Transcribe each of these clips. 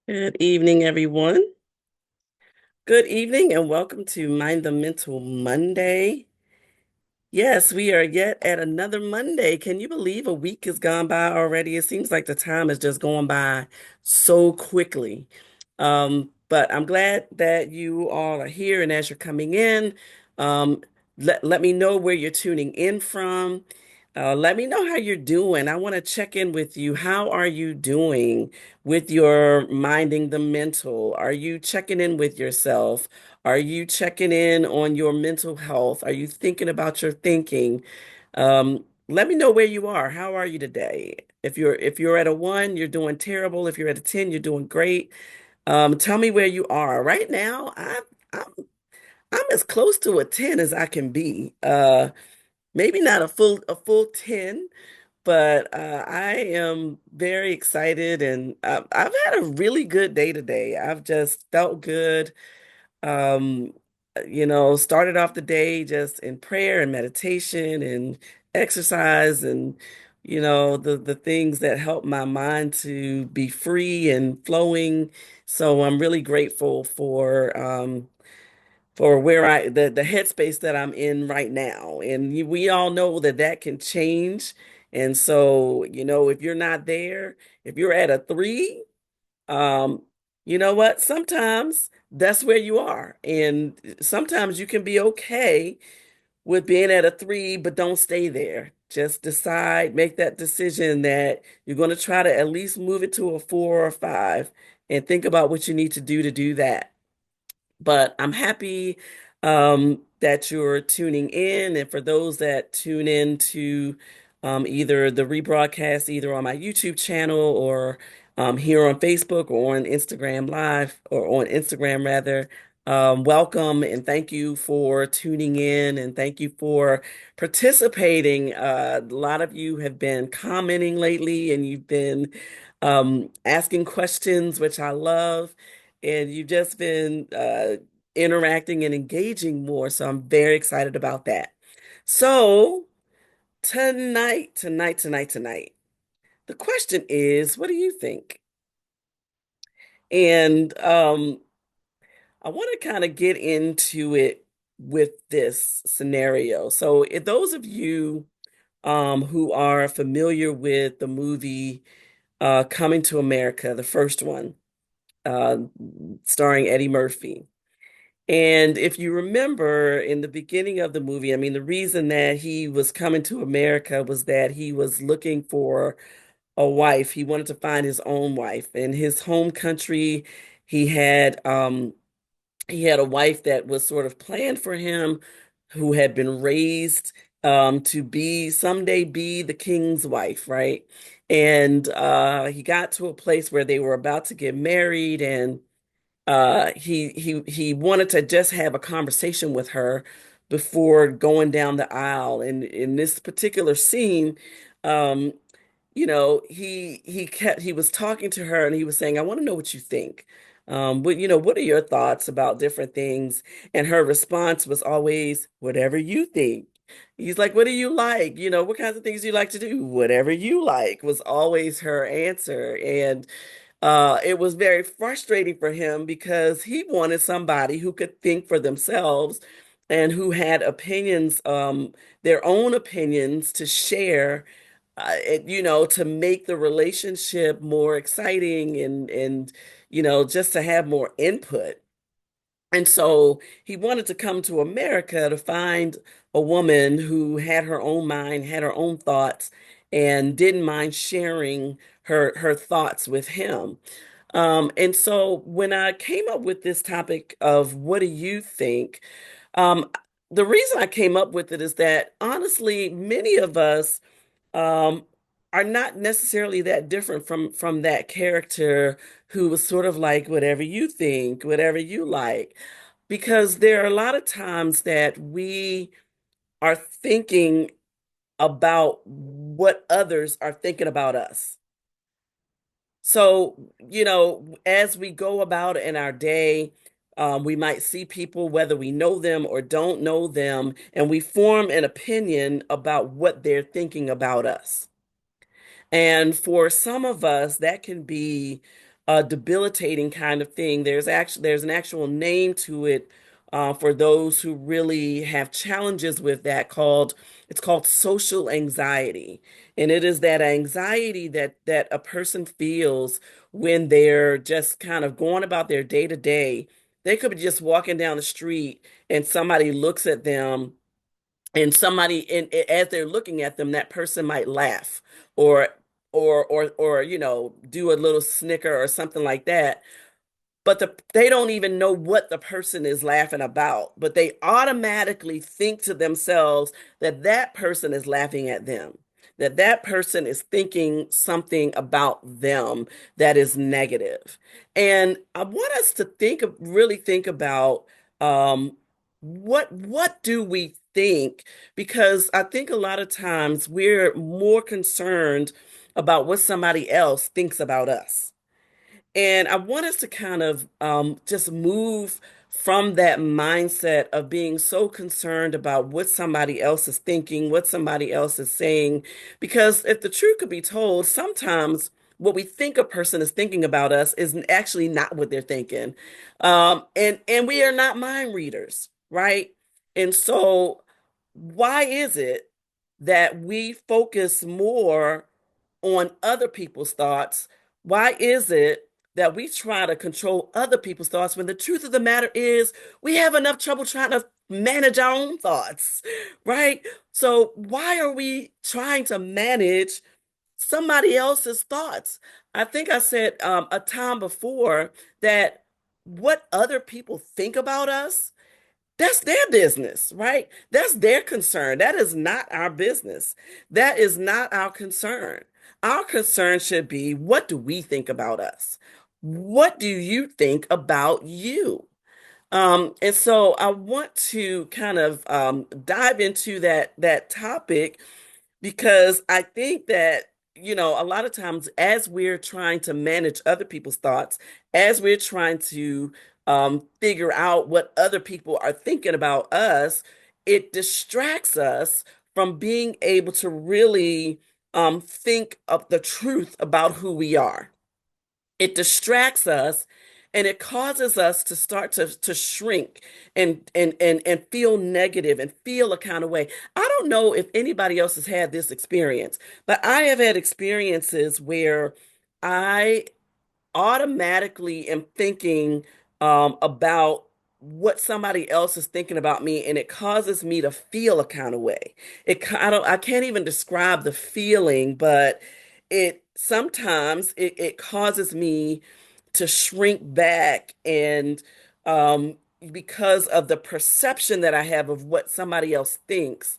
Good evening, everyone. Good evening, and welcome to Mind the Mental Monday. Yes, we are yet at another Monday. Can you believe a week has gone by already? It seems like the time is just going by so quickly. But I'm glad that you all are here, and as you're coming in, um, let me know where you're tuning in from. Let me know how you're doing. I want to check in with you. How are you doing with your minding the mental? Are you checking in with yourself? Are you checking in on your mental health? Are you thinking about your thinking? Let me know where you are. How are you today? If you're at a one, you're doing terrible. If you're at a 10, you're doing great. Tell me where you are. Right now, I'm I'm as close to a 10 as I can be. Maybe not a full 10, but I am very excited and I've had a really good day today. I've just felt good. Um, Started off the day just in prayer and meditation and exercise and the things that help my mind to be free and flowing. So I'm really grateful for where the headspace that I'm in right now. And we all know that that can change. And so, if you're not there, if you're at a three, um, you know what? Sometimes that's where you are. And sometimes you can be okay with being at a three, but don't stay there. Just decide, make that decision that you're going to try to at least move it to a four or five and think about what you need to do that. But I'm happy that you're tuning in. And for those that tune in to either the rebroadcast, either on my YouTube channel or here on Facebook or on Instagram Live or on Instagram rather, welcome and thank you for tuning in and thank you for participating. A lot of you have been commenting lately and you've been asking questions, which I love. And you've just been interacting and engaging more. So I'm very excited about that. So tonight, the question is, what do you think? And I want to kind of get into it with this scenario. So if those of you who are familiar with the movie Coming to America, the first one, uh, starring Eddie Murphy. And if you remember in the beginning of the movie, I mean, the reason that he was coming to America was that he was looking for a wife. He wanted to find his own wife. In his home country, he had he had a wife that was sort of planned for him, who had been raised to be someday be the king's wife, right? And he got to a place where they were about to get married, and he wanted to just have a conversation with her before going down the aisle. And in this particular scene, um, he was talking to her and he was saying, "I want to know what you think. What are your thoughts about different things?" And her response was always, "Whatever you think." He's like, "What do you like? What kinds of things do you like to do?" "Whatever you like," was always her answer. And it was very frustrating for him because he wanted somebody who could think for themselves and who had opinions, their own opinions to share, to make the relationship more exciting and just to have more input. And so he wanted to come to America to find a woman who had her own mind, had her own thoughts, and didn't mind sharing her thoughts with him. And so when I came up with this topic of what do you think, um, the reason I came up with it is that honestly, many of us um, are not necessarily that different from that character who was sort of like whatever you think, whatever you like, because there are a lot of times that we are thinking about what others are thinking about us. So, as we go about in our day, we might see people, whether we know them or don't know them, and we form an opinion about what they're thinking about us. And for some of us, that can be a debilitating kind of thing. There's an actual name to it for those who really have challenges with that called it's called social anxiety. And it is that anxiety that a person feels when they're just kind of going about their day to day. They could be just walking down the street and somebody looks at them and as they're looking at them, that person might laugh or or do a little snicker or something like that, but they don't even know what the person is laughing about, but they automatically think to themselves that that person is laughing at them, that that person is thinking something about them that is negative. And I want us to really think about what do we think? Because I think a lot of times we're more concerned about what somebody else thinks about us. And I want us to kind of just move from that mindset of being so concerned about what somebody else is thinking, what somebody else is saying. Because if the truth could be told, sometimes what we think a person is thinking about us is actually not what they're thinking. And we are not mind readers, right? And so, why is it that we focus more on other people's thoughts? Why is it that we try to control other people's thoughts when the truth of the matter is we have enough trouble trying to manage our own thoughts, right? So why are we trying to manage somebody else's thoughts? I think I said a time before that what other people think about us, that's their business, right? That's their concern. That is not our business. That is not our concern. Our concern should be, what do we think about us? What do you think about you? And so I want to kind of dive into that topic because I think that, a lot of times as we're trying to manage other people's thoughts, as we're trying to figure out what other people are thinking about us, it distracts us from being able to really think of the truth about who we are. It distracts us and it causes us to start to shrink and feel negative and feel a kind of way. I don't know if anybody else has had this experience, but I have had experiences where I automatically am thinking about what somebody else is thinking about me, and it causes me to feel a kind of way. I can't even describe the feeling, but it sometimes it causes me to shrink back and because of the perception that I have of what somebody else thinks.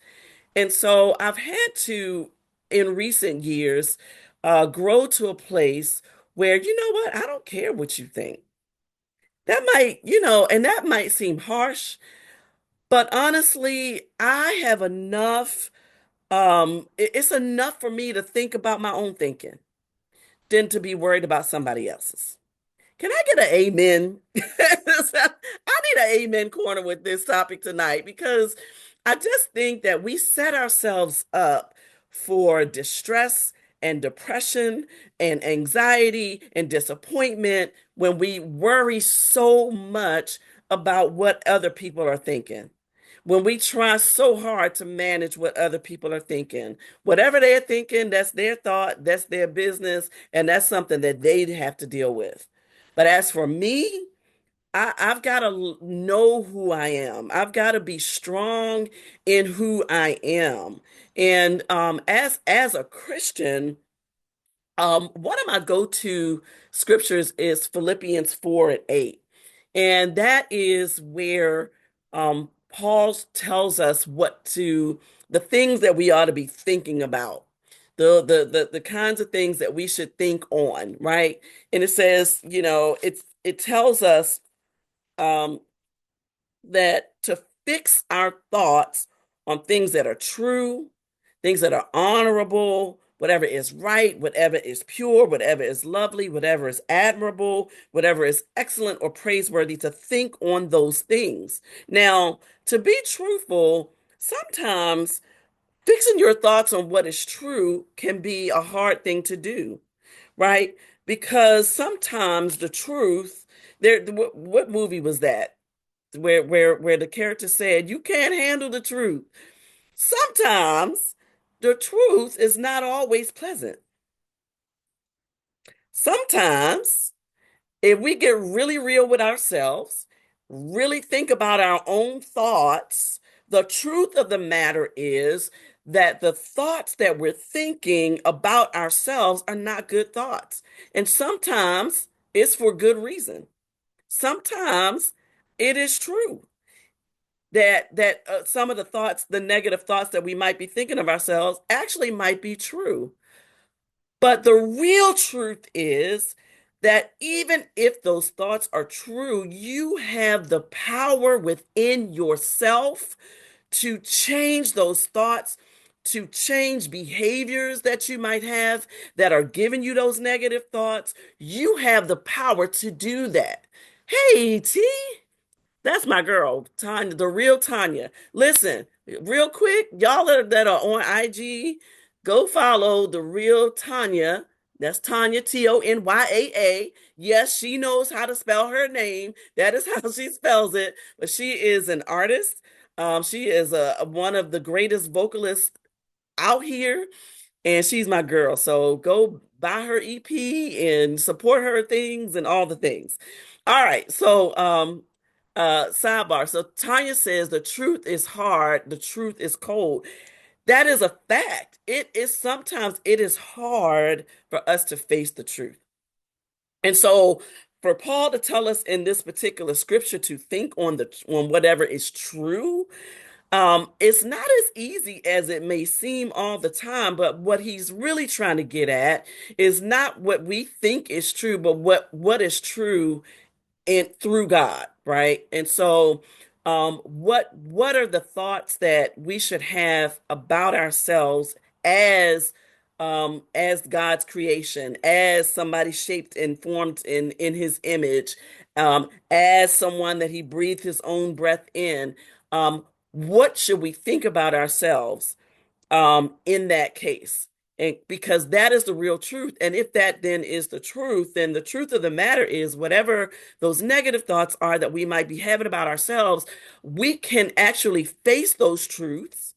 And so I've had to, in recent years, grow to a place where, you know what, I don't care what you think. That might, and that might seem harsh, but honestly, I have enough, it's enough for me to think about my own thinking than to be worried about somebody else's. Can I get an amen? I need an amen corner with this topic tonight because I just think that we set ourselves up for distress and depression and anxiety and disappointment when we worry so much about what other people are thinking. When we try so hard to manage what other people are thinking, whatever they're thinking, that's their thought, that's their business, and that's something that they'd have to deal with. But as for me, I've got to know who I am. I've got to be strong in who I am. And as a Christian, one of my go-to scriptures is Philippians 4 and 8. And that is where Paul tells us the things that we ought to be thinking about, the kinds of things that we should think on, right? And it says, it tells us um, that to fix our thoughts on things that are true, things that are honorable, whatever is right, whatever is pure, whatever is lovely, whatever is admirable, whatever is excellent or praiseworthy, to think on those things. Now, to be truthful, sometimes fixing your thoughts on what is true can be a hard thing to do. right? Because sometimes the truth, there, what movie was that? Where the character said, "You can't handle the truth." Sometimes the truth is not always pleasant. Sometimes, if we get really real with ourselves, really think about our own thoughts, the truth of the matter is that the thoughts that we're thinking about ourselves are not good thoughts. And sometimes it's for good reason. Sometimes it is true that some of the thoughts, the negative thoughts that we might be thinking of ourselves, actually might be true. But the real truth is that even if those thoughts are true, you have the power within yourself to change those thoughts, to change behaviors that you might have that are giving you those negative thoughts. You have the power to do that. Hey, T. That's my girl, Tanya, the real Tanya. Listen, real quick, that are on IG, go follow the real Tanya. That's Tanya, Tonyaa. Yes, she knows how to spell her name. That is how she spells it. But she is an artist. She is one of the greatest vocalists out here, and she's my girl. So go buy her EP and support her things and all the things. All right. So sidebar. So Tanya says the truth is hard, the truth is cold. That is a fact. It is sometimes it is hard for us to face the truth. And so for Paul to tell us in this particular scripture to think on whatever is true, it's not as easy as it may seem all the time, but what he's really trying to get at is not what we think is true, but what is true and through God, right? And so, what are the thoughts that we should have about ourselves as God's creation, as somebody shaped and formed in His image, as someone that He breathed His own breath in? What should we think about ourselves? In that case. And because that is the real truth. And if that then is the truth, then the truth of the matter is whatever those negative thoughts are that we might be having about ourselves, we can actually face those truths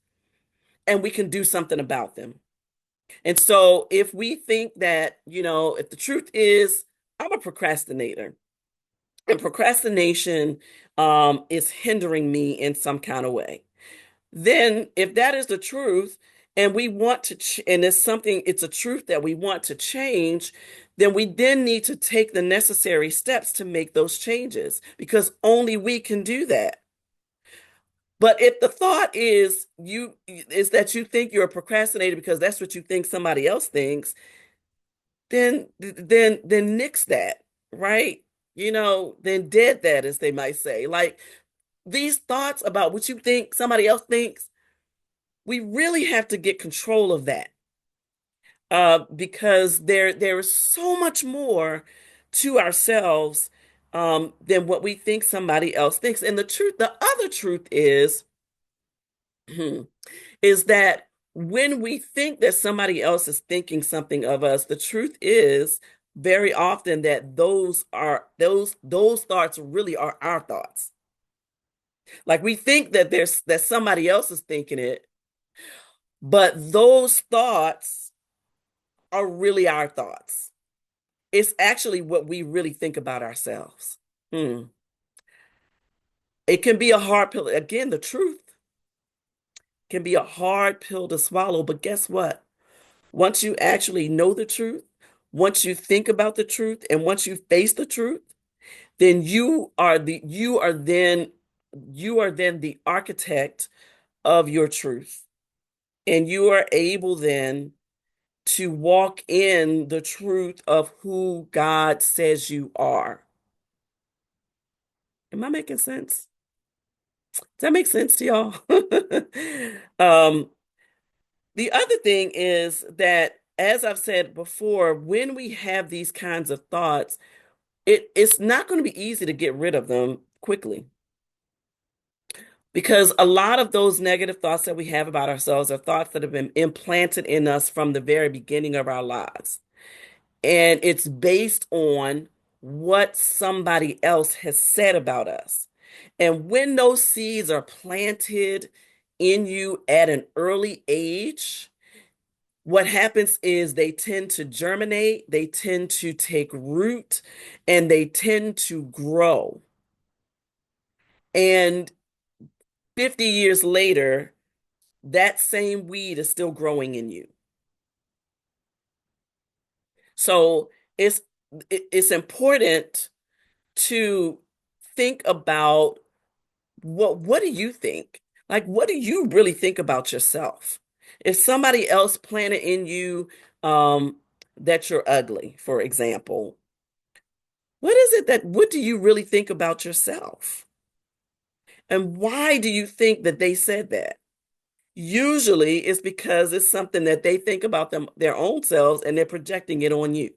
and we can do something about them. And so if we think that, if the truth is, I'm a procrastinator and procrastination is hindering me in some kind of way, then if that is the truth and we want to and it's a truth that we want to change, then we then need to take the necessary steps to make those changes because only we can do that. But if the thought is that you think you're a procrastinator because that's what you think somebody else thinks, then nix that, right? Then dead that, as they might say. Like, these thoughts about what you think somebody else thinks, we really have to get control of that, because there is so much more to ourselves than what we think somebody else thinks. And the other truth is that when we think that somebody else is thinking something of us, the truth is very often that those thoughts really are our thoughts. Like, we think that somebody else is thinking it, but those thoughts are really our thoughts. It's actually what we really think about ourselves. Hmm. It can be a hard pill. Again, the truth can be a hard pill to swallow, but guess what? Once you actually know the truth, once you think about the truth, and once you face the truth, then you are then the architect of your truth. And you are able then to walk in the truth of who God says you are. Am I making sense? Does that make sense to y'all? Um, the other thing is that, as I've said before, when we have these kinds of thoughts, it's not going to be easy to get rid of them quickly because a lot of those negative thoughts that we have about ourselves are thoughts that have been implanted in us from the very beginning of our lives. And it's based on what somebody else has said about us. And when those seeds are planted in you at an early age, what happens is they tend to germinate, they tend to take root, and they tend to grow. And 50 years later, that same weed is still growing in you. So it's it's important to think about what do you think? Like what do you really think about yourself? If somebody else planted in you um that you're ugly, for example, what do you really think about yourself? And why do you think that they said that? Usually it's because it's something that they think about their own selves and they're projecting it on you.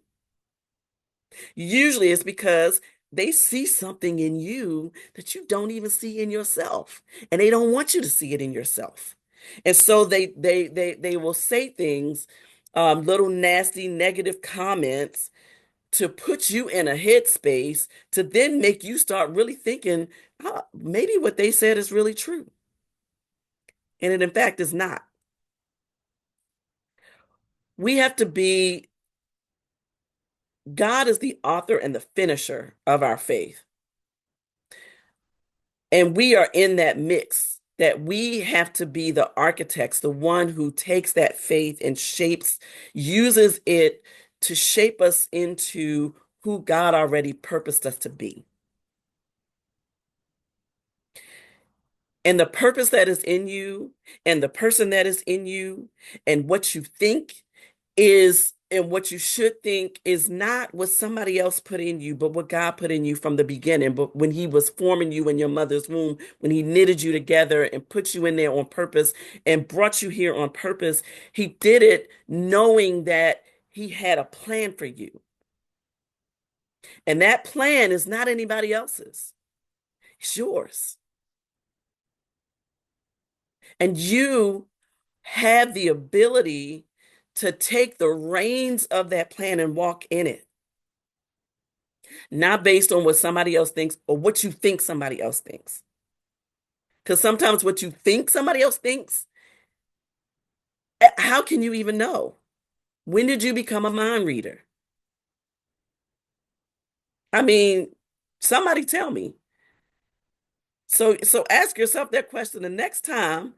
Usually it's because they see something in you that you don't even see in yourself, and they don't want you to see it in yourself. And so they will say things, little nasty negative comments to put you in a headspace to then make you start really thinking, maybe what they said is really true. And it in fact is not. We have to be, God is the author and the finisher of our faith. And we are in that mix that we have to be the architects, the one who takes that faith and uses it to shape us into who God already purposed us to be. And the purpose that is in you and the person that is in you and what you think is and what you should think is not what somebody else put in you, but what God put in you from the beginning. But when He was forming you in your mother's womb, when He knitted you together and put you in there on purpose and brought you here on purpose, He did it knowing that He had a plan for you. And that plan is not anybody else's, it's yours. And you have the ability to take the reins of that plan and walk in it, not based on what somebody else thinks or what you think somebody else thinks. Because sometimes what you think somebody else thinks, how can you even know? When did you become a mind reader? I mean, somebody tell me. So ask yourself that question the next time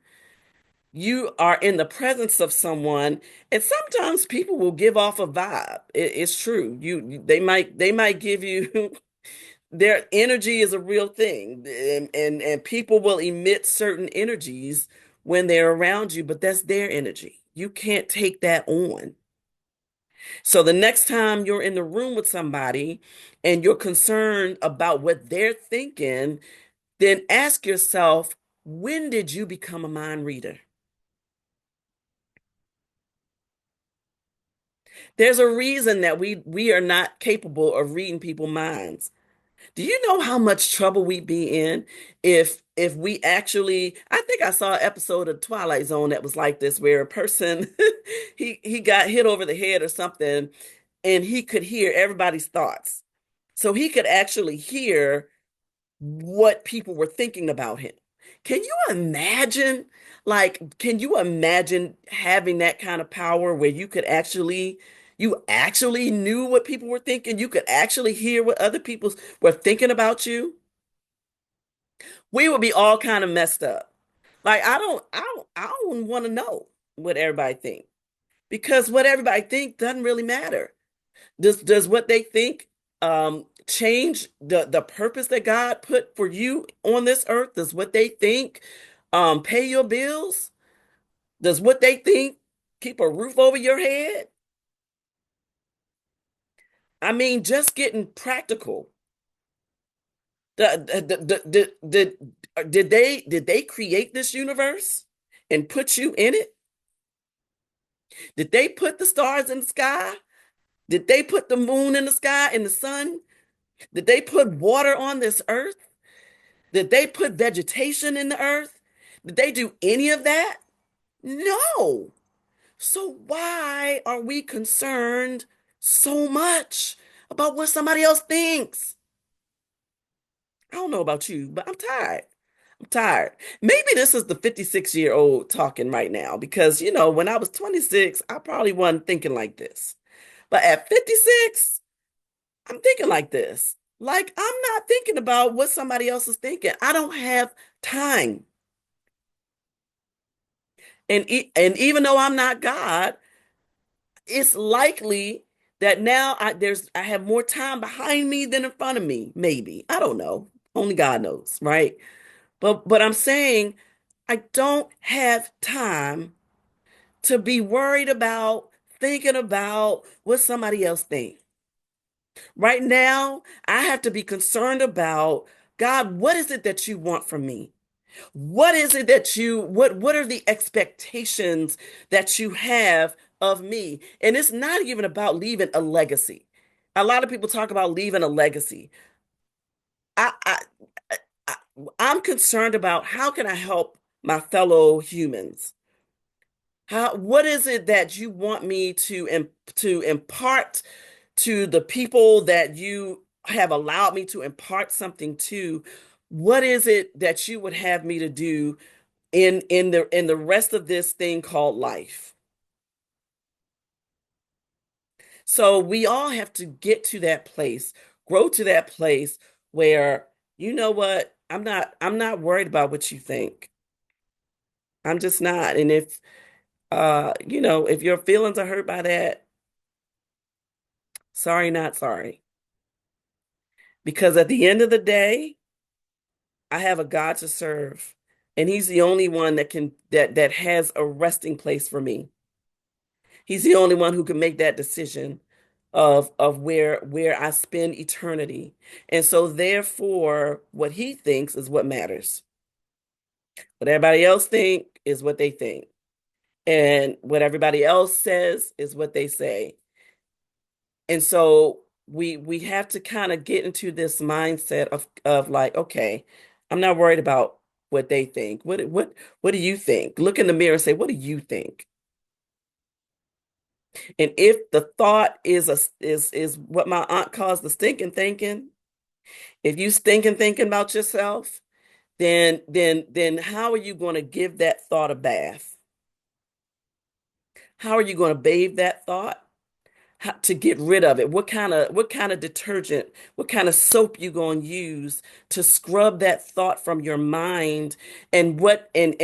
you are in the presence of someone, and sometimes people will give off a vibe. It's true. They might give you their energy is a real thing, and people will emit certain energies when they're around you, but that's their energy. You can't take that on. So the next time you're in the room with somebody and you're concerned about what they're thinking, then ask yourself, when did you become a mind reader? There's a reason that we are not capable of reading people's minds. Do you know how much trouble we'd be in if we actually, I think I saw an episode of Twilight Zone that was like this where a person he got hit over the head or something and he could hear everybody's thoughts. So he could actually hear what people were thinking about him. Can you imagine? Like, can you imagine having that kind of power where you actually knew what people were thinking? You could actually hear what other people were thinking about you? We would be all kind of messed up. Like, I don't want to know what everybody think because what everybody think doesn't really matter. Does what they think change the purpose that God put for you on this earth? Does what they think pay your bills? Does what they think keep a roof over your head? I mean, just getting practical. Did they create this universe and put you in it? Did they put the stars in the sky? Did they put the moon in the sky and the sun? Did they put water on this earth? Did they put vegetation in the earth? Did they do any of that? No. So why are we concerned so much about what somebody else thinks. I don't know about you, but I'm tired. I'm tired. Maybe this is the 56-year-old talking right now because, when I was 26, I probably wasn't thinking like this. But at 56, I'm thinking like this. Like, I'm not thinking about what somebody else is thinking. I don't have time. And even though I'm not God, it's likely that now I have more time behind me than in front of me, maybe. I don't know. Only God knows, right? But I'm saying I don't have time to be worried about thinking about what somebody else thinks. Right now, I have to be concerned about, God, what is it that you want from me? What is it that what are the expectations that you have of me? And it's not even about leaving a legacy. A lot of people talk about leaving a legacy. I, I, I I'm concerned about how can I help my fellow humans? What is it that you want me to impart to the people that you have allowed me to impart something to? What is it that you would have me to do in the rest of this thing called life? So we all have to get to that place, grow to that place where, you know what, I'm not worried about what you think. I'm just not. And if your feelings are hurt by that, sorry, not sorry. Because at the end of the day, I have a God to serve, and he's the only one that has a resting place for me. He's the only one who can make that decision of where I spend eternity. And so therefore, what he thinks is what matters. What everybody else think is what they think. And what everybody else says is what they say. And so we have to kind of get into this mindset of like, okay, I'm not worried about what they think. What do you think? Look in the mirror and say, what do you think? And if the thought is what my aunt calls the stinking thinking, if you stinking thinking about yourself, then how are you going to give that thought a bath? How are you going to bathe that thought? How, to get rid of it? What kind of detergent, what kind of soap you going to use to scrub that thought from your mind and what and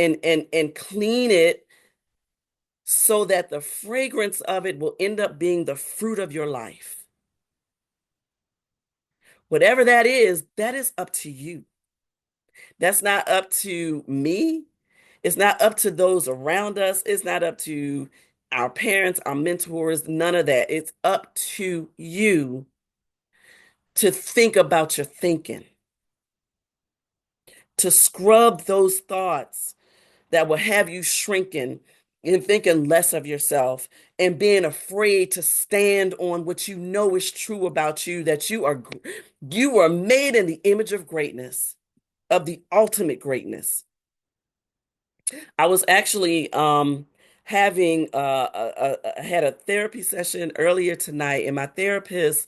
clean it so that the fragrance of it will end up being the fruit of your life. Whatever that is up to you. That's not up to me. It's not up to those around us. It's not up to our parents, our mentors, none of that. It's up to you to think about your thinking, to scrub those thoughts that will have you shrinking and thinking less of yourself and being afraid to stand on what you know is true about you, that you are made in the image of greatness, of the ultimate greatness. I was actually having had a therapy session earlier tonight, and my therapist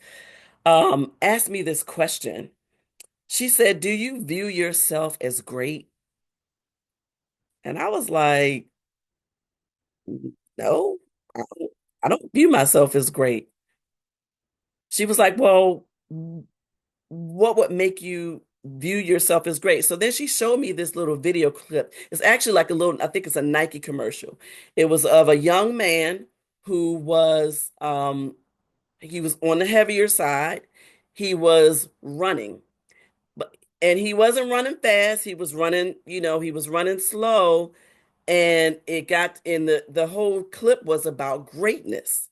asked me this question. She said, "Do you view yourself as great?" And I was like, "No, I don't view myself as great." She was like, "Well, what would make you view yourself as great?" So then she showed me this little video clip. It's actually like a little, I think it's a Nike commercial. It was of a young man who was he was on the heavier side. He was running, but and he wasn't running fast. He was running, he was running slow. And it got in the whole clip was about greatness.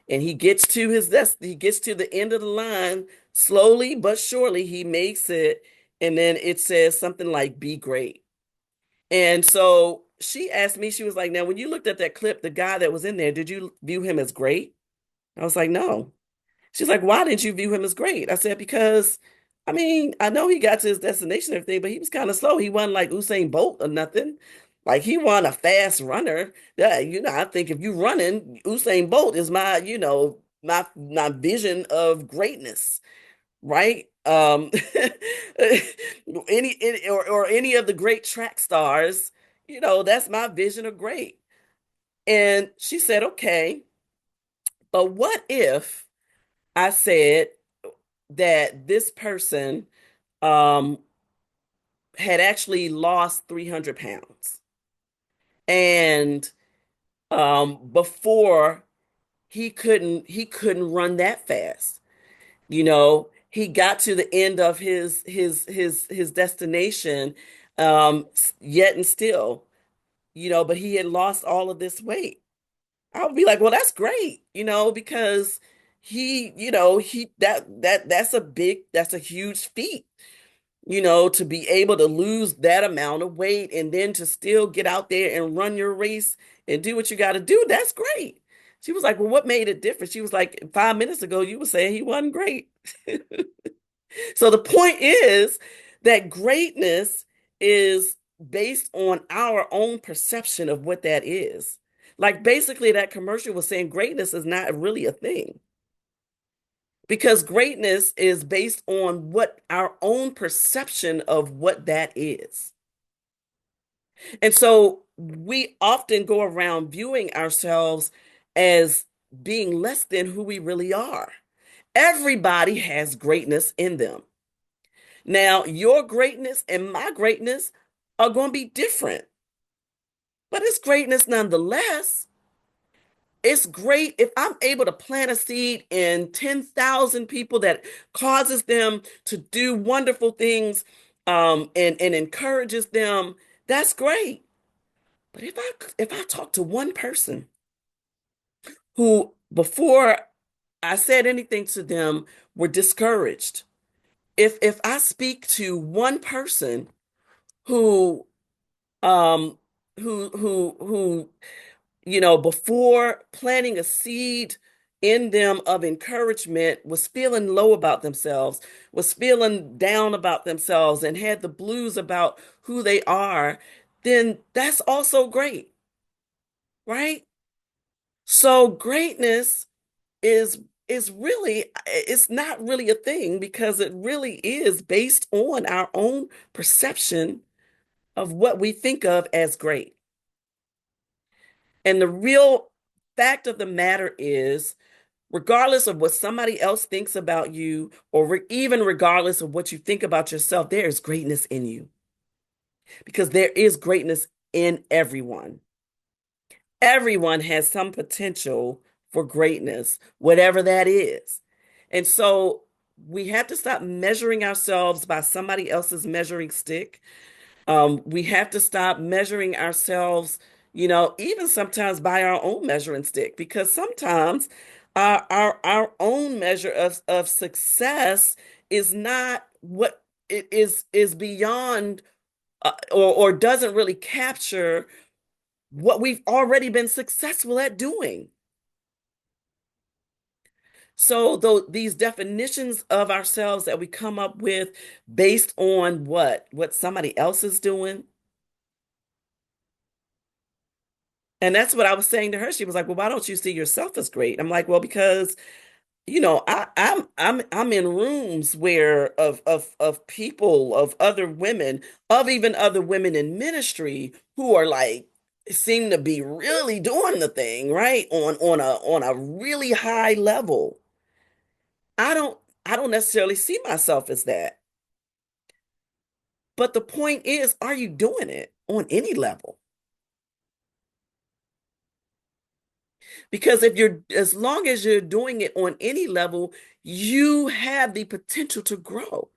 And he gets to the end of the line slowly but surely he makes it, and then it says something like be great. And so she asked me, she was like, now when you looked at that clip, the guy that was in there, did you view him as great? I was like, no. She's like, why didn't you view him as great? I said, because I mean, I know he got to his destination and everything, but he was kind of slow. He wasn't like Usain Bolt or nothing. Like he wasn't a fast runner. Yeah, I think if you running, Usain Bolt is my my vision of greatness, right? Or any of the great track stars, that's my vision of great. And she said, okay, but what if I said that this person um had actually lost 300 pounds, and before he couldn't run that fast. He got to the end of his destination, yet and still, but he had lost all of this weight. I would be like, well, that's great, because that's a huge feat, to be able to lose that amount of weight and then to still get out there and run your race and do what you got to do. That's great. She was like, well, what made it different? She was like, 5 minutes ago, you were saying he wasn't great. So the point is that greatness is based on our own perception of what that is. Like basically, that commercial was saying greatness is not really a thing, because greatness is based on what our own perception of what that is. And so we often go around viewing ourselves as being less than who we really are. Everybody has greatness in them. Now, your greatness and my greatness are going to be different, but it's greatness nonetheless. It's great if I'm able to plant a seed in 10,000 people that causes them to do wonderful things, and encourages them. That's great. But if I talk to one person who, before I said anything to them, were discouraged, if I speak to one person who um who before planting a seed in them of encouragement, was feeling low about themselves, was feeling down about themselves, and had the blues about who they are, then that's also great, right? So greatness is is really, it's not really a thing, because it really is based on our own perception of what we think of as great. And the real fact of the matter is, regardless of what somebody else thinks about you, or even regardless of what you think about yourself, there is greatness in you, because there is greatness in everyone. Everyone has some potential for greatness, whatever that is. And so we have to stop measuring ourselves by somebody else's measuring stick. We have to stop measuring ourselves, even sometimes by our own measuring stick, because sometimes our own measure of success is not what it is beyond, or doesn't really capture what we've already been successful at doing. So though these definitions of ourselves that we come up with based on what somebody else is doing. And that's what I was saying to her. She was like, "Well, why don't you see yourself as great?" I'm like, "Well, because I'm in rooms where of people, of other women, of even other women in ministry, who are like, seem to be really doing the thing, right? On a really high level. I don't I don't necessarily see myself as that. But the point is, are you doing it on any level? Because if you're as long as you're doing it on any level, you have the potential to grow.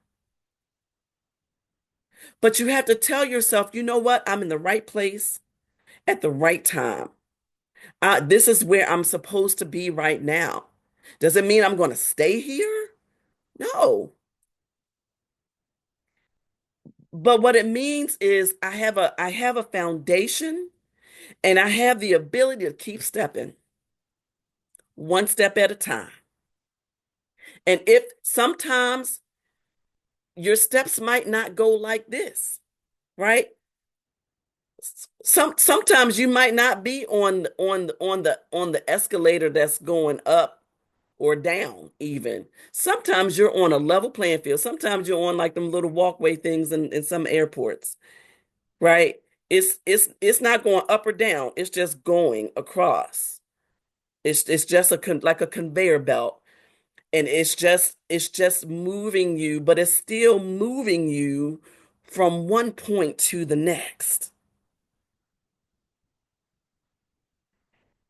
But you have to tell yourself, you know what? I'm in the right place at the right time. This is where I'm supposed to be right now. Does it mean I'm going to stay here? No. But what it means is I have a foundation, and I have the ability to keep stepping one step at a time. And if sometimes your steps might not go like this, right? Sometimes you might not be on the escalator that's going up or down even. Sometimes you're on a level playing field. Sometimes you're on like them little walkway things in some airports, right? It's not going up or down. It's just going across. It's just like a conveyor belt. And it's just moving you, but it's still moving you from one point to the next.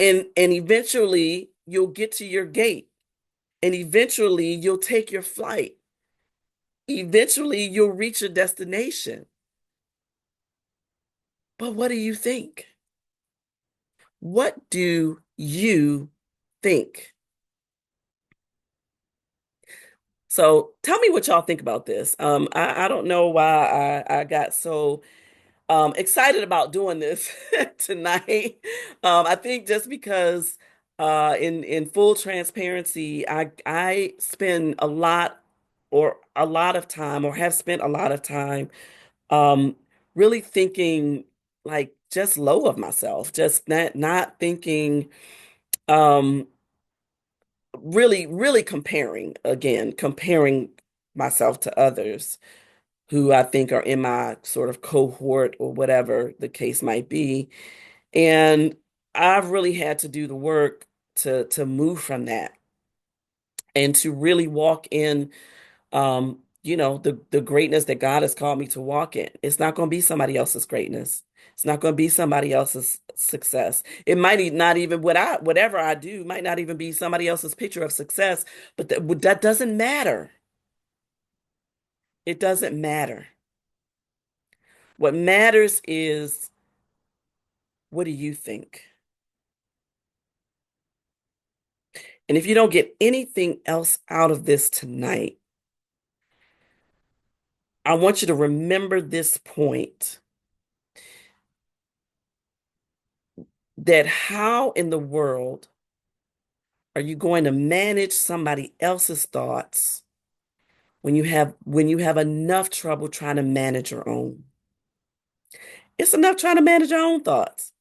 And eventually you'll get to your gate, and eventually you'll take your flight. Eventually you'll reach your destination. But what do you think? What do you think? So tell me what y'all think about this. I don't know why I got so excited about doing this tonight. I think just because in full transparency, I spend a lot of time or have spent a lot of time um really thinking like just low of myself, just not thinking um really comparing myself to others who I think are in my sort of cohort or whatever the case might be. And I've really had to do the work to move from that and to really walk in the greatness that God has called me to walk in. It's not going to be somebody else's greatness. It's not going to be somebody else's success. It might not even whatever I do might not even be somebody else's picture of success, but that doesn't matter. It doesn't matter. What matters is, what do you think? And if you don't get anything else out of this tonight, I want you to remember this point, that how in the world are you going to manage somebody else's thoughts when you have enough trouble trying to manage your own? It's enough trying to manage your own thoughts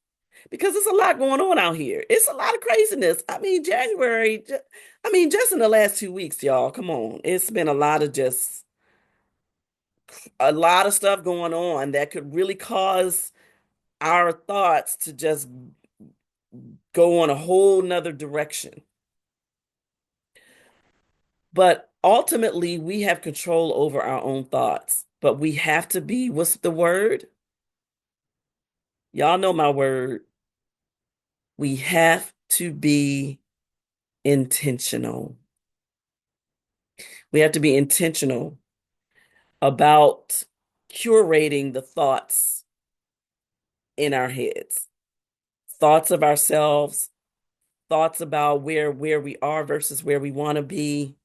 because there's a lot going on out here. It's a lot of craziness. I mean, just in the last 2 weeks, y'all, come on. It's been a lot of stuff going on that could really cause our thoughts to just go on a whole nother direction. But ultimately, we have control over our own thoughts. But we have to be, what's the word? Y'all know my word. We have to be intentional. We have to be intentional about curating the thoughts in our heads, thoughts of ourselves, thoughts about where we are versus where we want to be,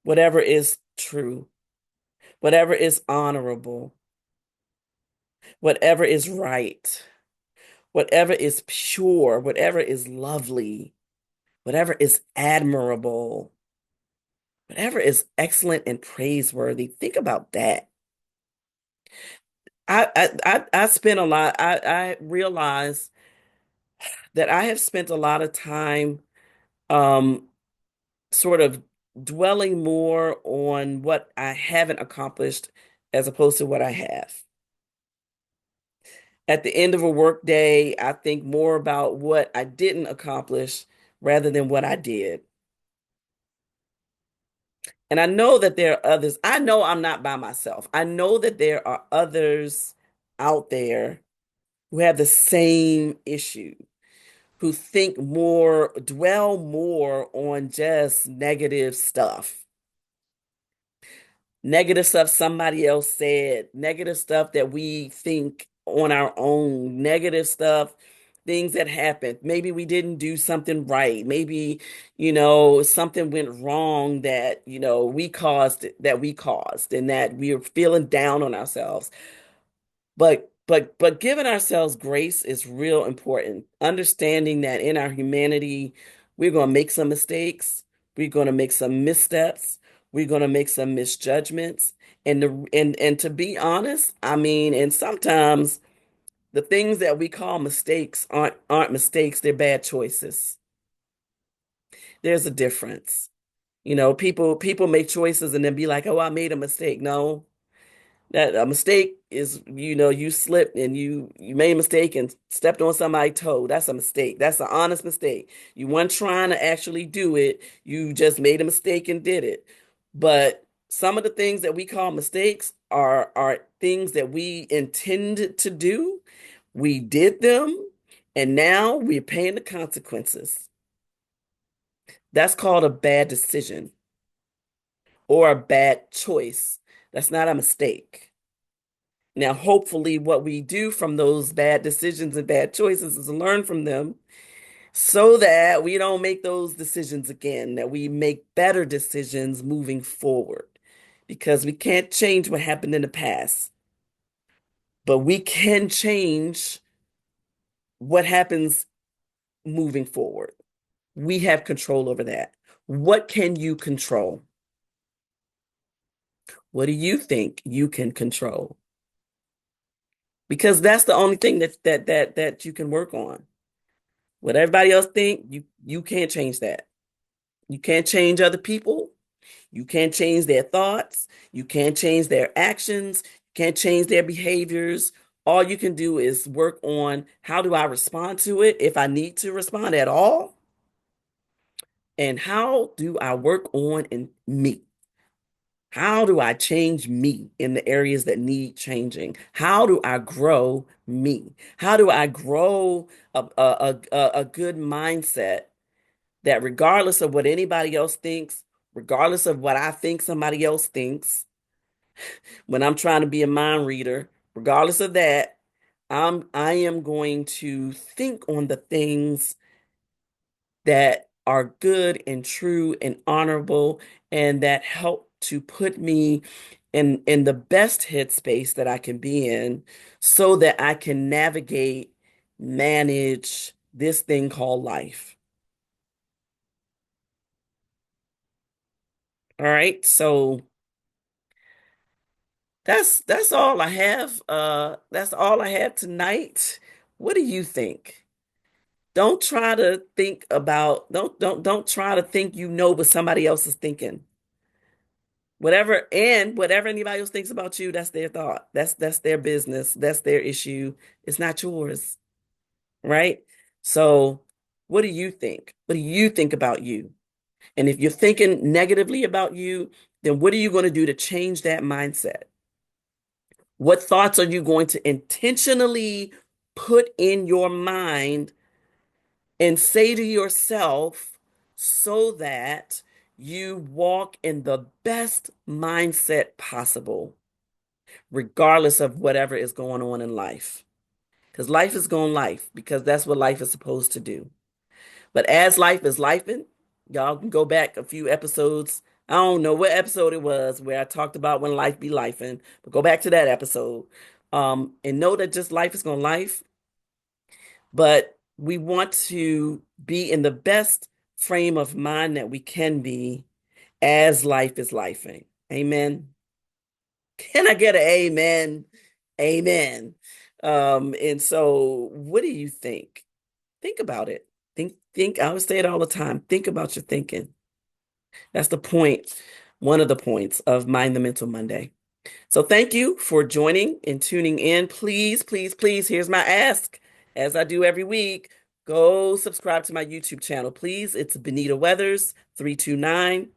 whatever is true, whatever is honorable, whatever is right, whatever is pure, whatever is lovely, whatever is admirable, whatever is excellent and praiseworthy. Think about that. I spent a lot. I realize that I have spent a lot of time um sort of dwelling more on what I haven't accomplished as opposed to what I have. At the end of a work day, I think more about what I didn't accomplish rather than what I did. And I know that there are others. I know I'm not by myself. I know that there are others out there who have the same issue, who dwell more on just negative stuff somebody else said, negative stuff that we think on our own, negative stuff, things that happened. Maybe we didn't do something right. Maybe, something went wrong that, we caused and that we are feeling down on ourselves. But giving ourselves grace is real important. Understanding that in our humanity, we're going to make some mistakes, we're going to make some missteps, we're going to make some misjudgments. And to be honest, I mean, and sometimes the things that we call mistakes aren't mistakes, they're bad choices. There's a difference. People make choices and then be like, "Oh, I made a mistake." No, that a mistake is, you slipped and you made a mistake and stepped on somebody's toe. That's a mistake. That's an honest mistake. You weren't trying to actually do it. You just made a mistake and did it. But some of the things that we call mistakes are things that we intended to do. We did them, and now we're paying the consequences. That's called a bad decision or a bad choice. That's not a mistake. Now, hopefully, what we do from those bad decisions and bad choices is learn from them so that we don't make those decisions again, that we make better decisions moving forward. Because we can't change what happened in the past, but we can change what happens moving forward. We have control over that. What can you control? What do you think you can control? Because that's the only thing that you can work on. What everybody else think, you can't change that. You can't change other people. You can't change their thoughts. You can't change their actions. You can't change their behaviors. All you can do is work on how do I respond to it if I need to respond at all, and how do I work on in me? How do I change me in the areas that need changing? How do I grow me? How do I grow a good mindset that regardless of what anybody else thinks, regardless of what I think somebody else thinks, when I'm trying to be a mind reader, regardless of that, I am going to think on the things that are good and true and honorable and that help to put me in the best headspace that I can be in so that I can navigate, manage this thing called life. All right. So that's all I have. That's all I have tonight. What do you think? Don't try to think about don't try to think what somebody else is thinking. Whatever anybody else thinks about you, that's their thought. That's their business. That's their issue. It's not yours, right? So, what do you think? What do you think about you? And if you're thinking negatively about you, then what are you going to do to change that mindset? What thoughts are you going to intentionally put in your mind and say to yourself so that you walk in the best mindset possible, regardless of whatever is going on in life? Because life is going life, because that's what life is supposed to do. But as life is lifing, y'all can go back a few episodes. I don't know what episode it was where I talked about when life be lifing, but go back to that episode. And know that just life is going to life, but we want to be in the best frame of mind that we can be as life is lifing. Amen. Can I get an amen? Amen. And so what do you think? Think about it. Think, I would say it all the time. Think about your thinking. That's the point, one of the points of Mind the Mental Monday. So thank you for joining and tuning in. Please, please, please, here's my ask, as I do every week. Go subscribe to my YouTube channel, please. It's Benita Weathers 329.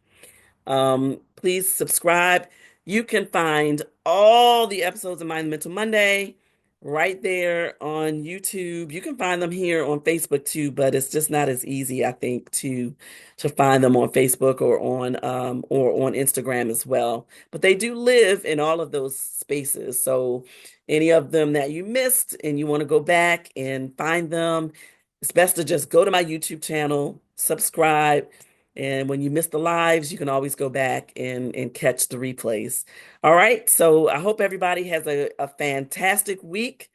Please subscribe. You can find all the episodes of Mind Mental Monday right there on YouTube. You can find them here on Facebook too, but it's just not as easy, I think, to find them on Facebook or on Instagram as well. But they do live in all of those spaces. So any of them that you missed and you want to go back and find them, it's best to just go to my YouTube channel, subscribe. And when you miss the lives, you can always go back and catch the replays. All right. So I hope everybody has a fantastic week.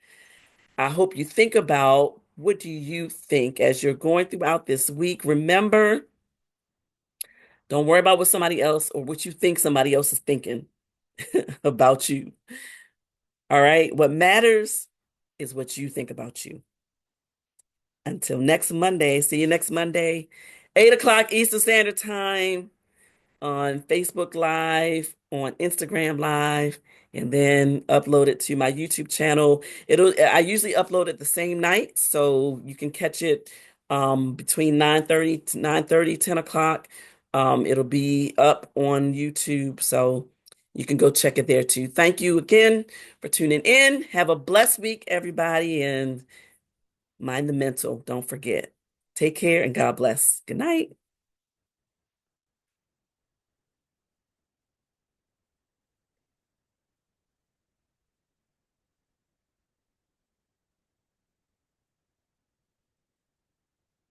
I hope you think about what do you think as you're going throughout this week. Remember, don't worry about what somebody else or what you think somebody else is thinking about you. All right. What matters is what you think about you. Until next Monday. See you next Monday. 8 o'clock Eastern Standard Time on Facebook Live, on Instagram Live, and then upload it to my YouTube channel. I usually upload it the same night, so you can catch it between 9:30 to 9:30, 10 o'clock. It'll be up on YouTube, so you can go check it there too. Thank you again for tuning in. Have a blessed week, everybody, and mind the mental. Don't forget. Take care and God bless. Good night.